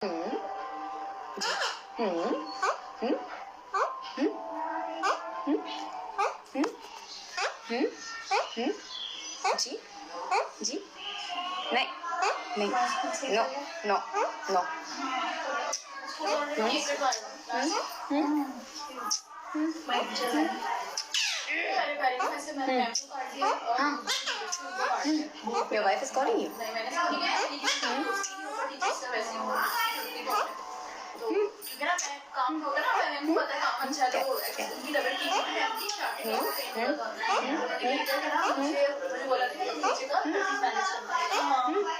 हम्म, हम्म, हम्म, हम्म, हम्म, हम्म, हम्म, जी जी नहीं नहीं no no no Your wife is calling you. काम होगा ना मैंने पता है काम अच्छा है तो उनकी डबल की है मुझे बोला था कि नीचे का मैनेज करना है